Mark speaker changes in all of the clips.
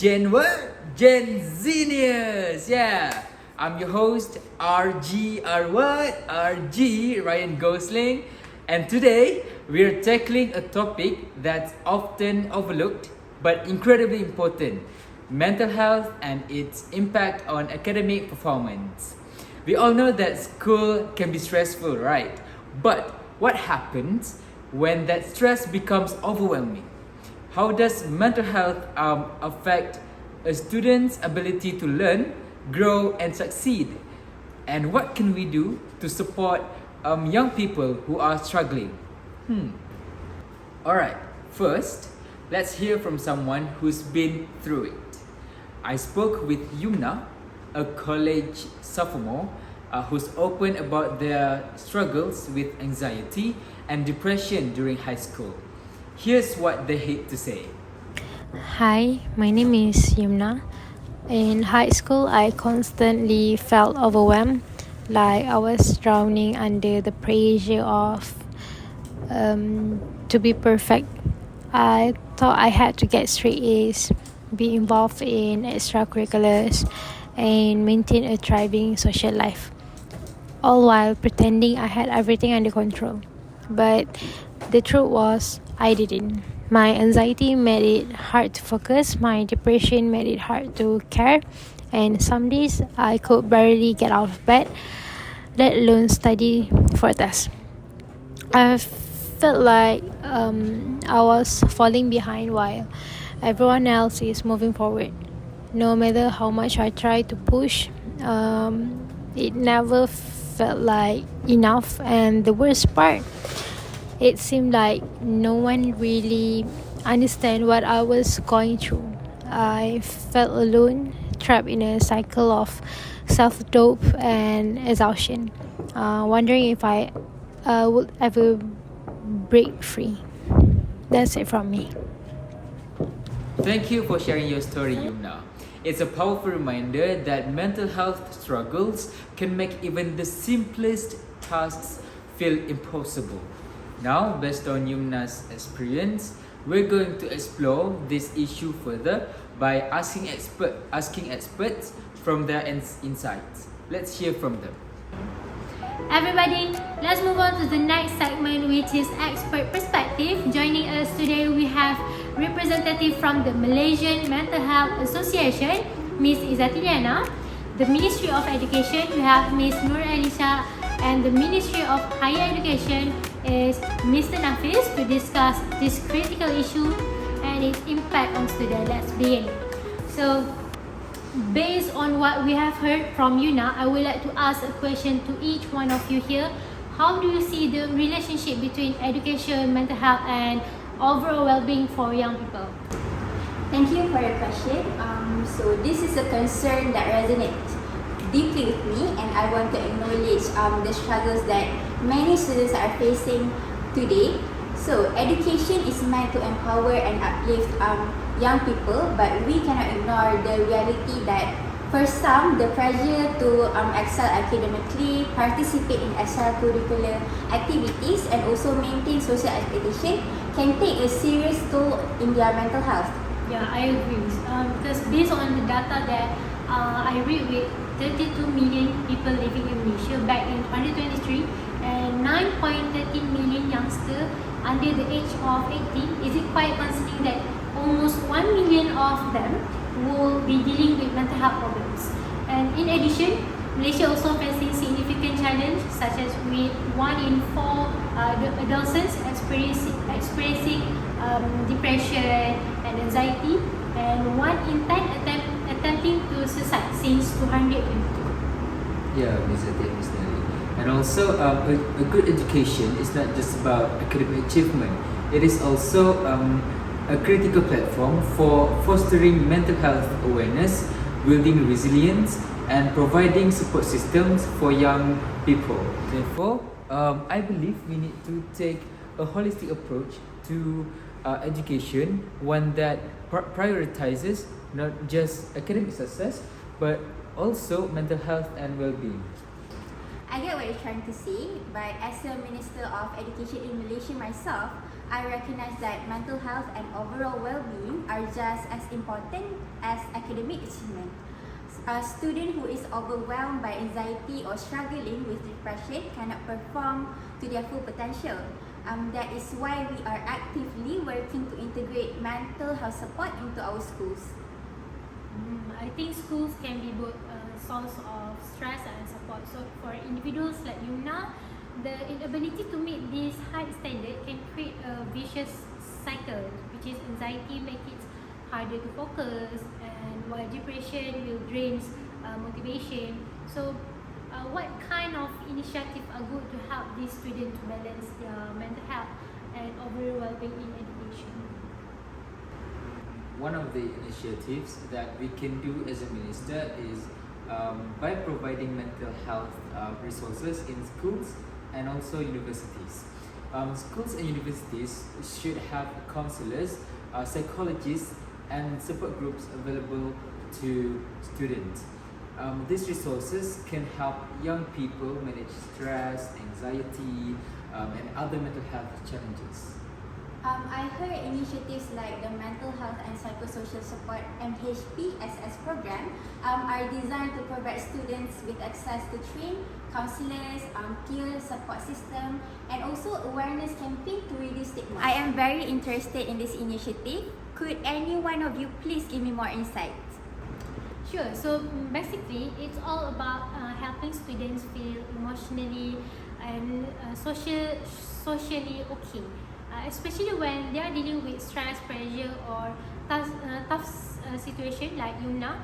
Speaker 1: Gen what? Gen Zenius! Yeah! I'm your host, RG, RG, Ryan Gosling. And today, we're tackling a topic that's often overlooked, but incredibly important. Mental health and its impact on academic performance. We all know that school can be stressful, right? But what happens when that stress becomes overwhelming? How does mental health affect a student's ability to learn, grow, and succeed? And what can we do to support young people who are struggling? Alright, first, let's hear from someone who's been through it. I spoke with Yumna, a college sophomore who's open about their struggles with anxiety and depression during high school. Here's what they had to say.
Speaker 2: Hi, my name is Yumna. In high school, I constantly felt overwhelmed, like I was drowning under the pressure of to be perfect. I thought I had to get straight A's, be involved in extracurriculars, and maintain a thriving social life, all while pretending I had everything under control. But the truth was, I didn't. My anxiety made it hard to focus, my depression made it hard to care, and some days I could barely get out of bed, let alone study for a test. I felt like I was falling behind while everyone else is moving forward. No matter how much I tried to push, it never felt like enough, and the worst part, it seemed like no one really understand what I was going through. I felt alone, trapped in a cycle of self-doubt and exhaustion, wondering if I would ever break free. That's it from me.
Speaker 1: Thank you for sharing your story, Yumna. It's a powerful reminder that mental health struggles can make even the simplest tasks feel impossible. Now, based on Yumna's experience, we're going to explore this issue further by asking experts from their insights. Let's hear from them.
Speaker 3: Everybody, let's move on to the next segment, which is expert perspective. Joining us today, we have representative from the Malaysian Mental Health Association, Ms. LIYANA. The Ministry of Education, we have Ms. ELLYSA, and the Ministry of Higher Education is Mr. NAFIS to discuss this critical issue and its impact on students. Let's begin. So, based on what we have heard from Yuna, I would like to ask a question to each one of you here. How do you see the relationship between education, mental health, and overall well-being for young people?
Speaker 4: Thank you for your question. So this is a concern that resonates deeply with me, and I want to acknowledge the struggles that many students are facing today. So education is meant to empower and uplift young people, but we cannot ignore the reality that for some, the pressure to excel academically, participate in extracurricular activities, and also maintain social expectation can take a serious toll in their mental health.
Speaker 3: Yeah, I agree. Because based on the data that I read with 32 million people living in Malaysia back in 2023 and 9.13 million youngsters under the age of 18, is it quite concerning that almost 1 million of them will be dealing with mental health problems? And in addition, Malaysia also facing significant challenge such as with 1 in 4 adolescents experiencing depression and anxiety, and 1 in 10 attempting to suicide since 2022.
Speaker 1: Yeah, Ms. Nelly. And also, a good education is not just about academic achievement. It is also a critical platform for fostering mental health awareness, building resilience, and providing support systems for young people. Therefore, I believe we need to take a holistic approach to education, one that prioritizes not just academic success, but also mental health and well-being.
Speaker 4: I get what you're trying to say, but as a Minister of Education in Malaysia myself, I recognize that mental health and overall well-being are just as important as academic achievement. A student who is overwhelmed by anxiety or struggling with depression cannot perform to their full potential. That is why we are actively working to integrate mental health support into our schools.
Speaker 3: I think schools can be both a source of stress and support. So for individuals like Yumna, the inability to meet this high standard can create a vicious cycle, which is anxiety makes it harder to focus, and while depression will drain motivation. So what kind of initiatives are good to help these students to balance their mental health and overall well-being in education?
Speaker 1: One of the initiatives that we can do as a minister is by providing mental health resources in schools and also universities. Schools and universities should have counselors, psychologists, and support groups available to students. These resources can help young people manage stress, anxiety, and other mental health challenges.
Speaker 4: I heard initiatives like the Mental Health and Psychosocial Support MHPSS program are designed to provide students with access to trained counselors, peer support system, and also awareness campaign to reduce stigma. I am very interested in this initiative. Could any one of you please give me more insights?
Speaker 3: Sure. So basically, it's all about helping students feel emotionally and socially okay, especially when they are dealing with stress, pressure, or tough situation like Yumna.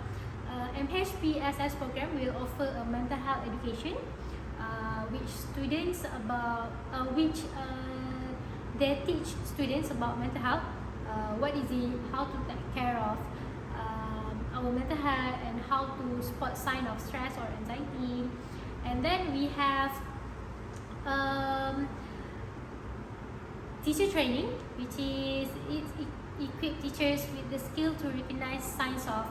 Speaker 3: MHPSS program will offer a mental health education, which they teach students about mental health, what is it, how to take care of our mental health, and how to spot sign of stress or anxiety. And then we have teacher training, which is it equip teachers with the skill to recognize signs of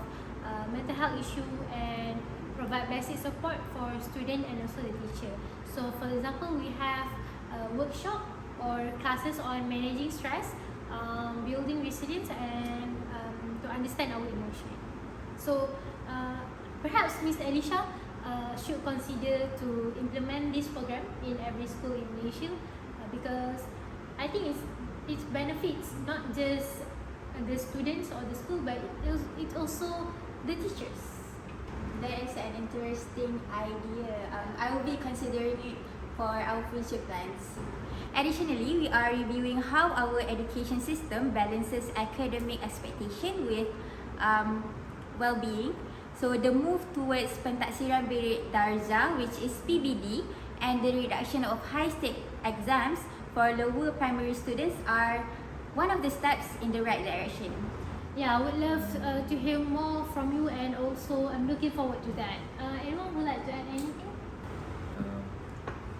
Speaker 3: mental health issue and provide basic support for student and also the teacher. So for example, we have a workshop or classes on managing stress, building resilience, and to understand our emotion. So perhaps Ms. ELLYSA should consider to implement this program in every school in Malaysia, because I think it benefits not just the students or the school, but it also the teachers.
Speaker 4: That is an interesting idea. I will be considering it for our future plans. Additionally, we are reviewing how our education system balances academic expectation with well-being. So the move towards pentaksiran birit darjah, which is PBD, and the reduction of high-stake exams for lower primary students are one of the steps in the right direction.
Speaker 3: Yeah, I would love to hear more from you, and also I'm looking forward to that. Anyone would like to add anything?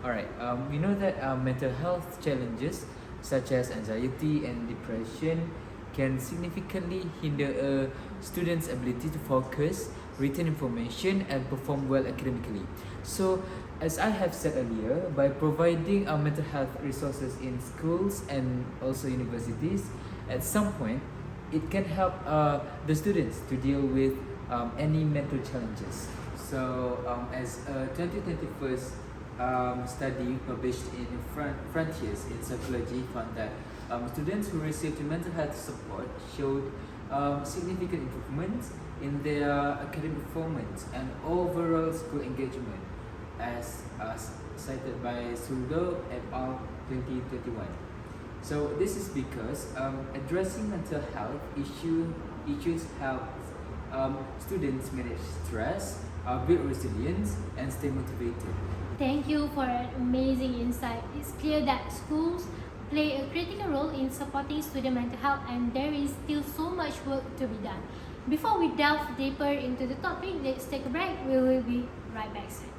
Speaker 1: Alright, we know that mental health challenges such as anxiety and depression can significantly hinder a student's ability to focus, retain information, and perform well academically. So, as I have said earlier, by providing mental health resources in schools and also universities, at some point, it can help the students to deal with any mental challenges. So, as a 2021 study published in Frontiers in Psychology found that students who received mental health support showed significant improvements in their academic performance and overall school engagement, as cited by Suldo et al. 2021. So this is because addressing mental health issues help students manage stress, build resilience, and stay motivated.
Speaker 3: Thank you for an amazing insight. It's clear that schools play a critical role in supporting student mental health, and there is still so much work to be done. Before we delve deeper into the topic, let's take a break. We will be right back soon.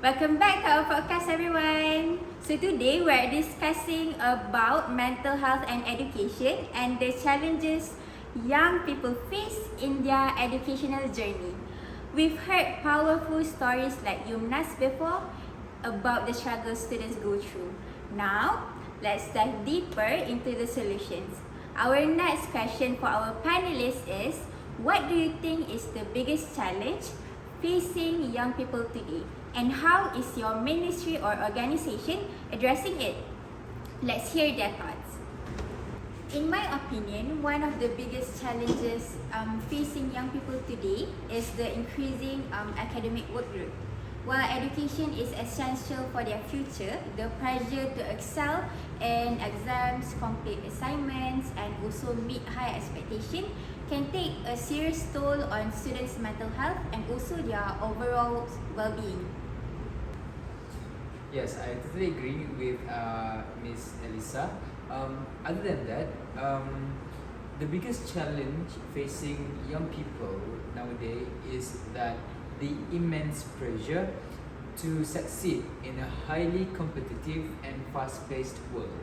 Speaker 4: Welcome back to our podcast, everyone. So today we're discussing about mental health and education and the challenges young people face in their educational journey. We've heard powerful stories like Yumna's before, about the struggles students go through. Now, let's dive deeper into the solutions. Our next question for our panelists is, what do you think is the biggest challenge facing young people today? And how is your ministry or organization addressing it? Let's hear their thoughts. In my opinion, one of the biggest challenges facing young people today is the increasing academic workload. While education is essential for their future, the pressure to excel in exams, complete assignments, and also meet high expectations can take a serious toll on students' mental health and also their overall well-being.
Speaker 1: Yes, I totally agree with Miss ELLYSA. Other than that, the biggest challenge facing young people nowadays is that the immense pressure to succeed in a highly competitive and fast-paced world.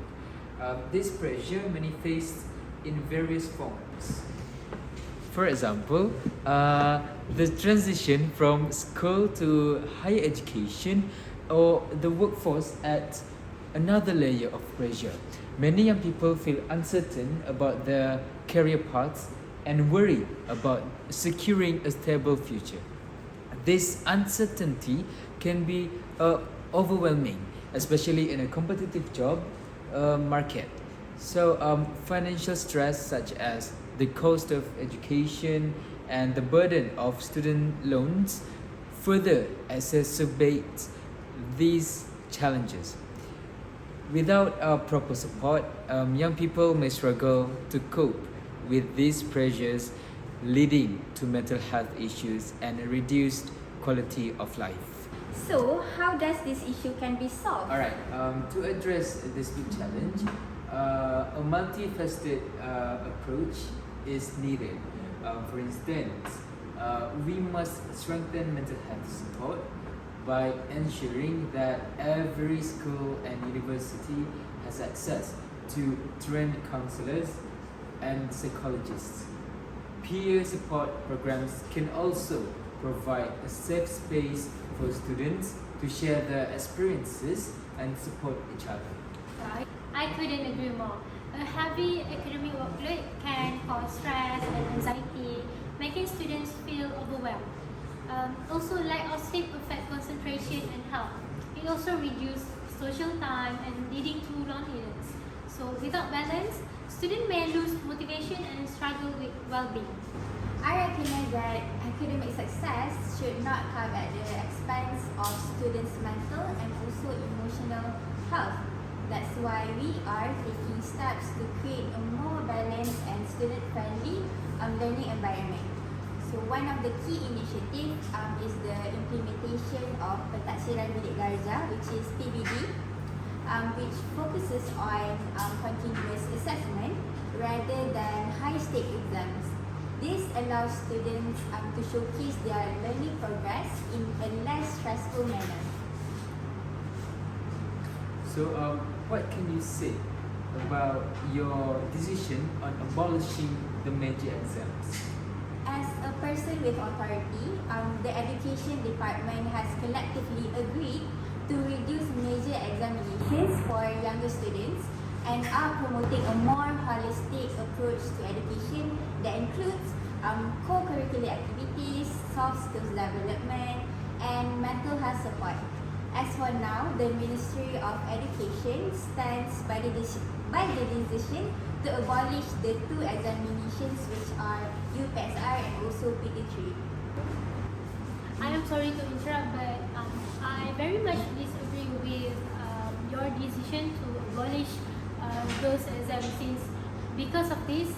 Speaker 1: This pressure manifests in various forms. For example, the transition from school to higher education or the workforce adds another layer of pressure. Many young people feel uncertain about their career paths and worry about securing a stable future. This uncertainty can be overwhelming, especially in a competitive job market. So financial stress such as the cost of education and the burden of student loans further exacerbates these challenges. Without proper support, young people may struggle to cope with these pressures, leading to mental health issues and a reduced quality of life.
Speaker 4: So, how does this issue can be solved?
Speaker 1: Alright, to address this big challenge, a multifaceted approach is needed. For instance, we must strengthen mental health support by ensuring that every school and university has access to trained counselors and psychologists. Peer support programs can also provide a safe space for students to share their experiences and support each other.
Speaker 3: I couldn't agree more. A heavy academic workload can cause stress and anxiety, making students feel overwhelmed. Also, lack of sleep affect concentration and health. It also reduces social time and leading to loneliness. So, without balance, students may lose motivation and struggle with well-being.
Speaker 4: I recognize that academic success should not come at the expense of students' mental and also emotional health. That's why we are taking steps to create a more balanced and student-friendly learning environment. So one of the key initiatives is the implementation of Pentaksiran Bidik Darjah, which is PBD, which focuses on continuous assessment rather than high-stake exams. This allows students to showcase their learning progress in a less stressful manner.
Speaker 1: So, what can you say about your decision on abolishing the major exams?
Speaker 4: As a person with authority, the education department has collectively agreed to reduce major examinations for younger students and are promoting a more holistic approach to education that includes co-curricular activities, soft skills development, and mental health support. As for now, the Ministry of Education stands by the decision to abolish the two examinations, which are UPSR and also PT3.
Speaker 3: I am sorry to interrupt, but I very much disagree with your decision to abolish those exams, since because of this,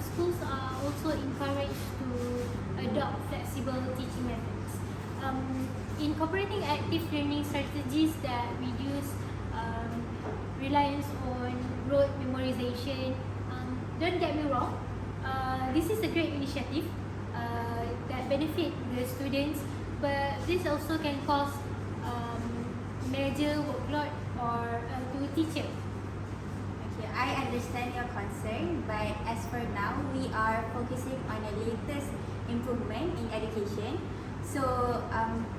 Speaker 3: schools are also encouraged to adopt flexible teaching methods. Incorporating active learning strategies that reduce reliance on rote memorization. Don't get me wrong, this is a great initiative that benefit the students, but this also can cause major workload or to teachers.
Speaker 4: Okay, I understand your concern, but as for now, we are focusing on the latest improvement in education. So,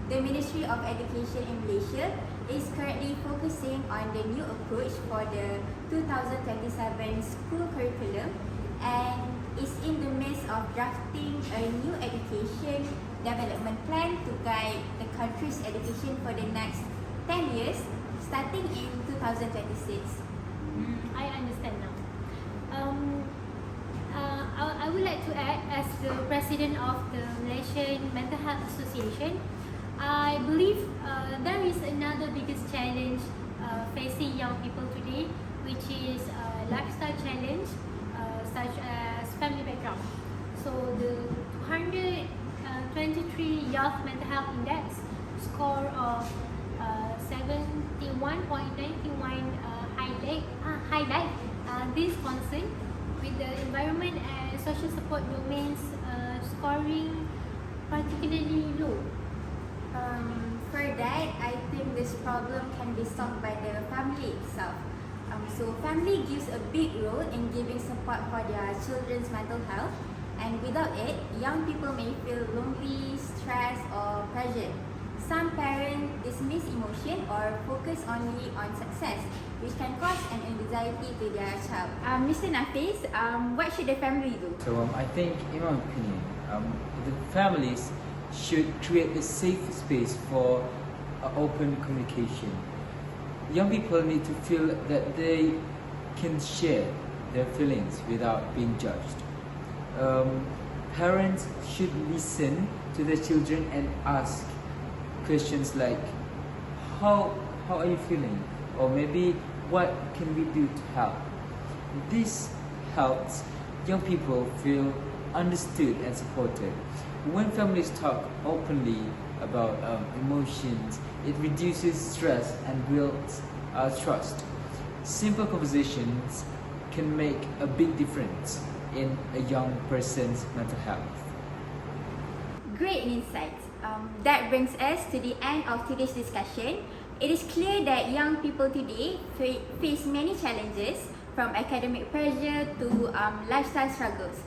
Speaker 4: the Ministry of Education in Malaysia is currently focusing on the new approach for the 2027 school curriculum and is in the midst of drafting a new education development plan to guide the country's education for the next 10 years, starting in 2026.
Speaker 3: I understand now. I would like to add, as the president of the Malaysian Mental Health Association, I believe there is another biggest challenge facing young people today, which is lifestyle challenge, such as family background. So the 223 Youth Mental Health Index score of 71.91 highlight this concern with the environment and social support domains scoring particularly low.
Speaker 4: For that, I think this problem can be solved by the family itself. So family gives a big role in giving support for their children's mental health, and without it, young people may feel lonely, stressed or pressured. Some parents dismiss emotion or focus only on success, which can cause an anxiety to their child. Mr. Nafis, what should the family do?
Speaker 1: So I think, in my opinion, the families should create a safe space for open communication. Young people need to feel that they can share their feelings without being judged. Parents should listen to their children and ask questions like, how are you feeling? Or maybe, what can we do to help? This helps young people feel understood and supported. When families talk openly about emotions, it reduces stress and builds trust. Simple conversations can make a big difference in a young person's mental health.
Speaker 4: Great insights. That brings us to the end of today's discussion. It is clear that young people today face many challenges, from academic pressure to lifestyle struggles.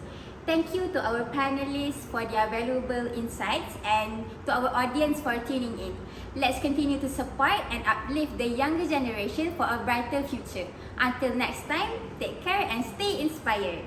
Speaker 4: Thank you to our panelists for their valuable insights and to our audience for tuning in. Let's continue to support and uplift the younger generation for a brighter future. Until next time, take care and stay inspired.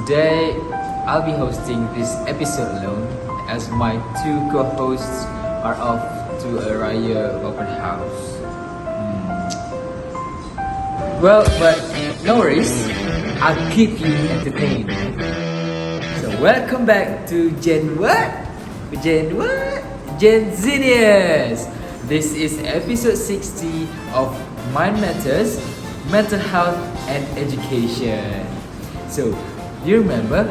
Speaker 1: Today, I'll be hosting this episode alone as my two co-hosts are off to a Raya open house. Well, but no worries, I'll keep you entertained. So welcome back to Gen what? Gen what? Gen Zenius! This is episode 60 of Mind Matters, Mental Health and Education. So, you remember,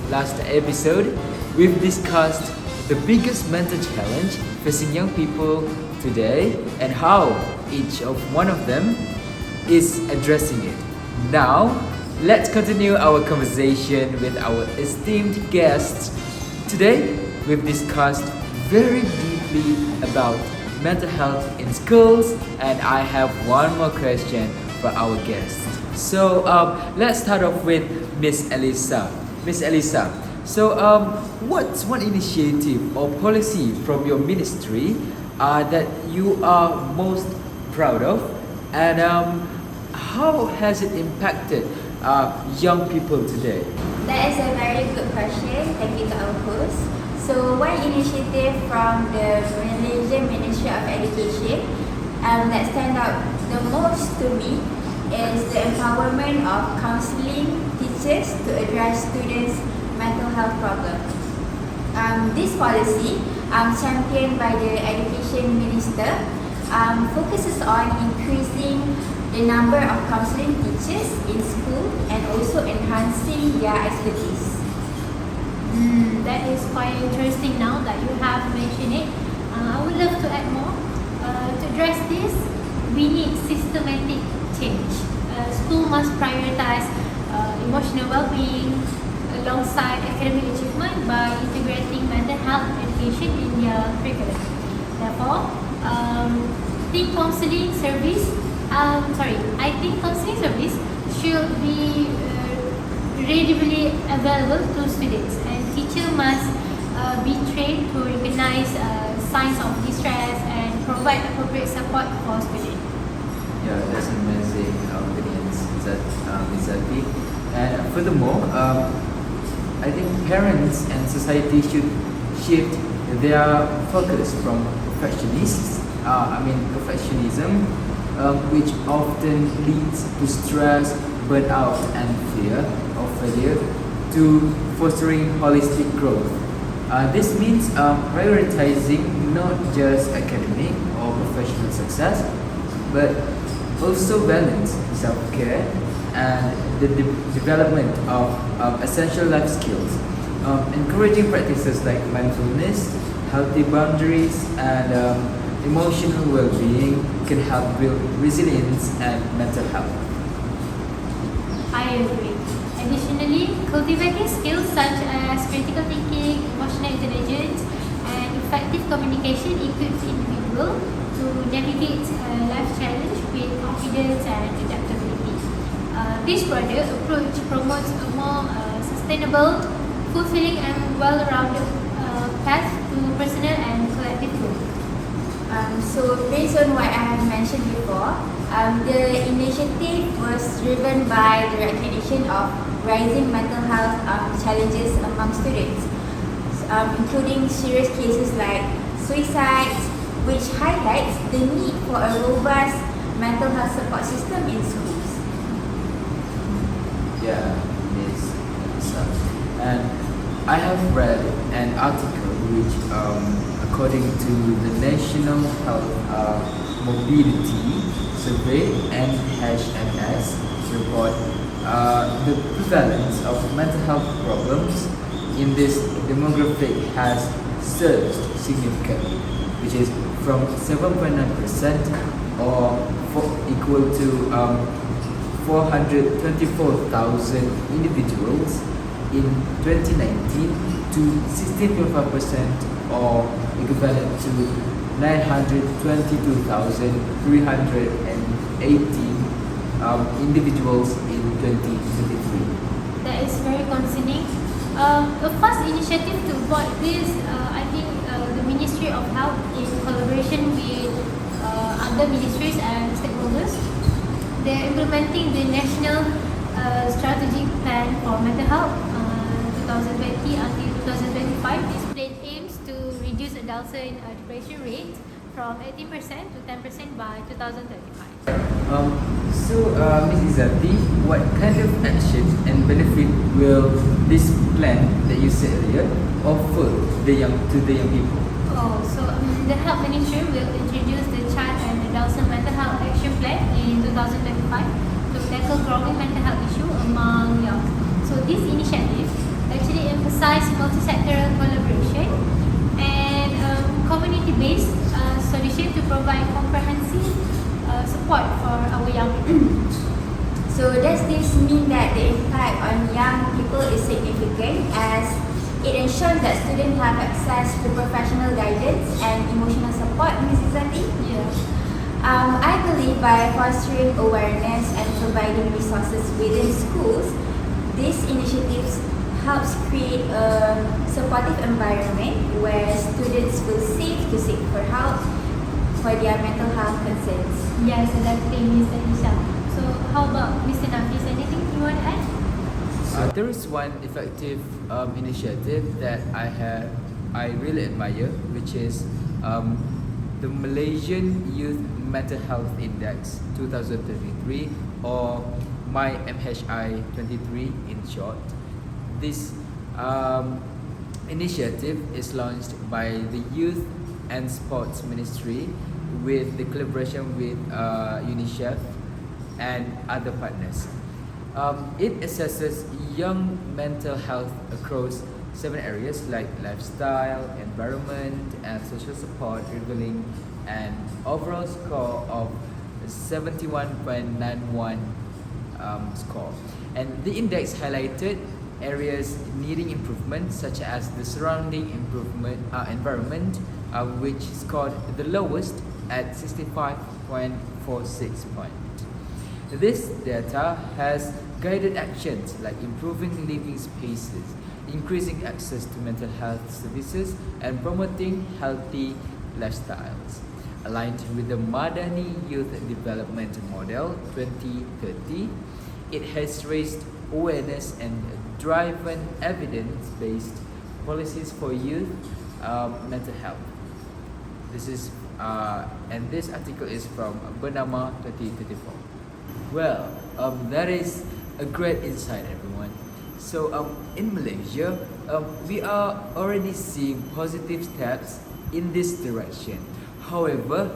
Speaker 1: last episode, we've discussed the biggest mental challenge facing young people today and how each of one of them is addressing it. Now, let's continue our conversation with our esteemed guests. Today, we've discussed very deeply about mental health in schools, and I have one more question for our guests. So let's start off with Miss ELLYSA. Miss ELLYSA, so what's one initiative or policy from your ministry that you are most proud of, and how has it impacted young people today?
Speaker 4: That is a very good question. Thank you to our host. So one initiative from the Malaysian Ministry of Education that stand out the most to me is the empowerment of counselling teachers to address students' mental health problems. This policy, championed by the Education Minister, focuses on increasing the number of counselling teachers in school and also enhancing their expertise.
Speaker 3: That is quite interesting now that you have mentioned it. I would love to add more. To address this, we need systematic change. School must prioritize emotional well-being alongside academic achievement by integrating mental health education in their curriculum. Therefore, I think counseling service should be readily available to students, and teachers must be trained to recognize signs of distress and provide appropriate support for students.
Speaker 1: Yeah, that's amazing opinions, Lizzati. And furthermore, I think parents and society should shift their focus from perfectionism, which often leads to stress, burnout, and fear of failure, to fostering holistic growth. This means prioritizing not just academic or professional success, but also balance self-care and the development of essential life skills. Encouraging practices like mindfulness, healthy boundaries, and emotional well-being can help build resilience and mental health.
Speaker 3: I agree. Additionally, cultivating skills such as critical thinking, emotional intelligence, and effective communication equips individuals to navigate life challenge with confidence and adaptability. This broader approach promotes a more sustainable, fulfilling, and well-rounded path to personal and collective growth.
Speaker 4: So based on what I have mentioned before, the initiative was driven by the recognition of rising mental health challenges among students, including serious cases like suicides, which highlights the need for a robust mental health support system in schools.
Speaker 1: Yeah, Miss Elisa. And I have read an article which, according to the National Health Mobility Survey (NHMS) report, the prevalence of mental health problems in this demographic has surged significantly, which is from 7.9% or equal to 424,000 individuals in 2019 to 16.5% or equivalent to 922,318 individuals in 2023.
Speaker 3: That is very concerning. The first initiative to avoid this, I think the Ministry of Health, in collaboration with other ministries and stakeholders, they are implementing the National Strategic Plan for Mental Health 2020 until 2025. This plan aims to reduce adolescent depression rate from 18% to 10% by 2035.
Speaker 1: Ms. Izzati, what kind of action and benefit will this plan that you said earlier offer to the young people?
Speaker 3: The Health Ministry will introduce the Child and Adolescent Mental Health Action Plan in 2025 to tackle growing mental health issue among young. So this initiative actually emphasizes multi-sectoral collaboration and community-based solution to provide comprehensive support for our young people.
Speaker 4: So does this mean that the impact on young people is significant, as it ensures that students have access to professional guidance and emotional support, Mrs. Zati?
Speaker 3: Yeah.
Speaker 4: I believe by fostering awareness and providing resources within schools, these initiatives helps create a supportive environment where students feel safe to seek for help for their mental health concerns.
Speaker 3: Yes, exactly, Ms. Ellysa. So how about Mr. Nafis? Anything you want to add?
Speaker 1: There is one effective initiative that I really admire, which is the Malaysian Youth Mental Health Index 2023, or MyMHI 23 in short. This initiative is launched by the Youth and Sports Ministry with the collaboration with UNICEF and other partners. It assesses young mental health across 7 areas like lifestyle, environment, and social support, revealing an overall score of 71.91 score. And the index highlighted areas needing improvement, such as the surrounding environment, which scored the lowest at 65.46 point. This data has guided actions like improving living spaces, increasing access to mental health services, and promoting healthy lifestyles. Aligned with the Madani Youth Development Model 2030, it has raised awareness and driven evidence-based policies for youth mental health. This article is from Bernama 2024. Well, that is a great insight, everyone. So in Malaysia, we are already seeing positive steps in this direction. However,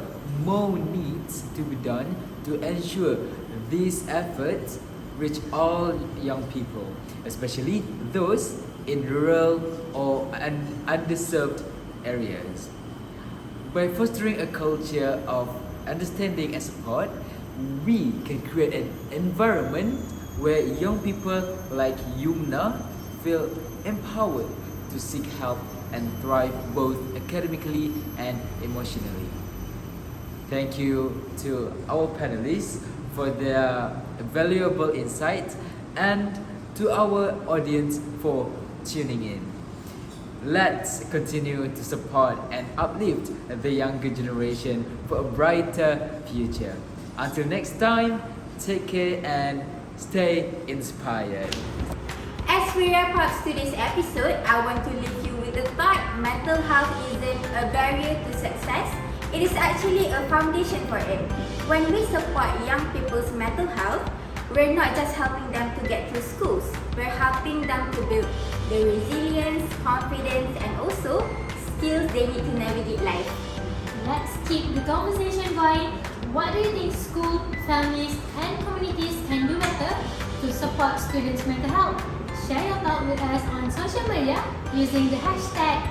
Speaker 1: more needs to be done to ensure these efforts reach all young people, especially those in rural or underserved areas. By fostering a culture of understanding and support, we can create an environment where young people like Yumna feel empowered to seek help and thrive both academically and emotionally. Thank you to our panelists for their valuable insights and to our audience for tuning in. Let's continue to support and uplift the younger generation for a brighter future. Until next time, take care and stay inspired.
Speaker 4: As we wrap up today's episode, I want to leave you with the thought: mental health isn't a barrier to success. It is actually a foundation for it. When we support young people's mental health, we're not just helping them to get through schools, we're helping them to build the resilience, confidence, and also skills they need to navigate life.
Speaker 3: Let's keep the conversation going. What do you think school, families, and communities can do better to support students' mental health? Share your thoughts with us on social media using the hashtag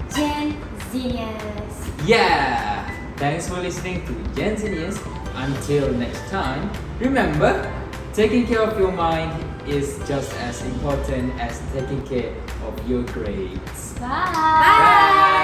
Speaker 3: GenZenius.
Speaker 1: Yeah! Thanks for listening to GenZenius. Until next time, remember, taking care of your mind is just as important as taking care of your grades.
Speaker 3: Bye!
Speaker 4: Bye!